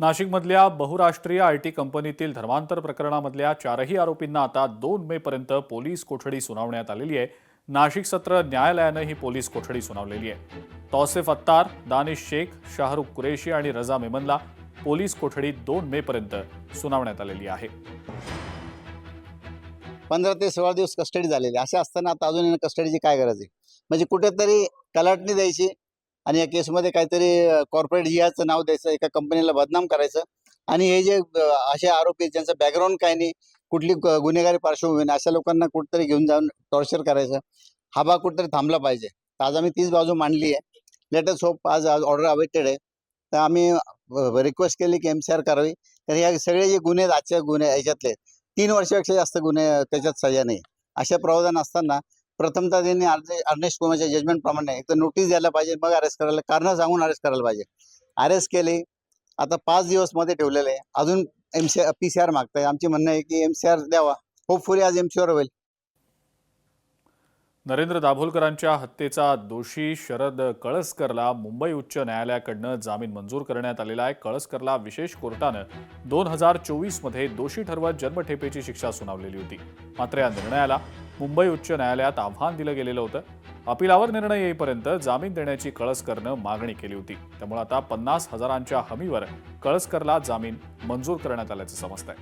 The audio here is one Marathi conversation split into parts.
नाशिकमधल्या बहुराष्ट्रीय आयटी कंपनीतील धर्मांतर प्रकरणामधल्या चारही आरोपींना आता 2 मे पर्यंत पोलीस कोठडी सुनावण्यात आलेली आहे। नाशिक सत्र न्यायालयानं ही पोलीस कोठडी सुनावलेली आहे। तौसिफ अत्तार, दानिश शेख, शाहरुख कुरेशी आणि रजा मेमनला पोलीस कोठडी 2 मे पर्यंत सुनावण्यात आलेली आहे। 15 ते 16 दिवस कस्टडी झालेली असे असताना आता अजून यांना कस्टडीची काय गरज आहे? म्हणजे कुठेतरी कलाटणी द्यायची आणि या केसमध्ये काहीतरी कॉर्पोरेट जिहाचं नाव द्यायचं, एका कंपनीला बदनाम करायचं आणि हे जे असे आरोपी ज्यांचं बॅकग्राऊंड काही नाही, कुठली गुन्हेगारी पार्श्वभूमी नाही, अशा लोकांना कुठेतरी घेऊन जाऊन टॉर्चर करायचं, हा भाग कुठेतरी थांबला पाहिजे। तर आज आम्ही तीच बाजू मांडली आहे। लेट अस होप आज ऑर्डर अवेटेड आहे, तर आम्ही रिक्वेस्ट केली की MCR करावी। तर या सगळे जे गुन्हे आजच्या गुन्हे याच्यातले 3 वर्षापेक्षा जास्त गुन्हे त्याच्यात सजा नाही, अशा प्रावधान असताना प्रथमतः त्यांनी अर्नेस्ट कुमारच्या जजमेंट प्रमाणे एक तर नोटीस द्यायला पाहिजे, मग अरेस्ट करायला, कारण सांगून अरेस्ट करायला पाहिजे। अरेस्ट केले, आता 5 दिवस मध्ये ठेवलेले आहे, अजून PCR मागताय। आमची म्हणणं आहे की MCR द्यावा, होपफुली आज MCR होईल। नरेंद्र दाभोलकरांच्या हत्येचा दोषी शरद कळसकरला मुंबई उच्च न्यायालयाकडून जामीन मंजूर करण्यात आलेला आहे। कळसकरला विशेष कोर्टानं 2024 मध्ये दोषी ठरवत जन्मठेपेची शिक्षा सुनावलेली होती। मात्र या निर्णयाला मुंबई उच्च न्यायालयात आव्हान दिलं गेलेलं होतं। अपिलावर निर्णय येईपर्यंत जामीन देण्याची कळसकरनं मागणी केली होती। त्यामुळे आता 50,000च्या हमीवर कळसकरला जामीन मंजूर करण्यात आल्याचं समजतंय।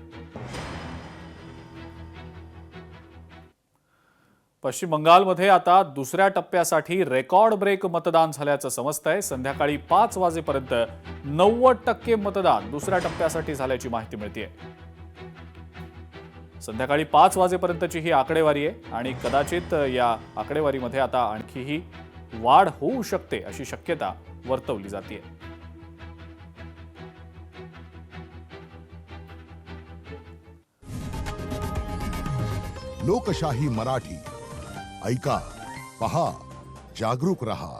पश्चिम बंगालमध्ये आता दुसऱ्या टप्प्यासाठी रेकॉर्ड ब्रेक मतदान झाल्याचं समजतंय। संध्याकाळी 5 वाजेपर्यंत 90% मतदान दुसऱ्या टप्प्यासाठी झाल्याची माहिती मिळतेय। संध्याकाळी 5 वाजेपर्यंतची ही आकडेवारी आहे आणि कदाचित या आकडेवारीमध्ये आता आणखीही वाढ होऊ शकते अशी शक्यता वर्तवली जाते। लोकशाही मराठी ऐका, पहा, जागरूक रहा।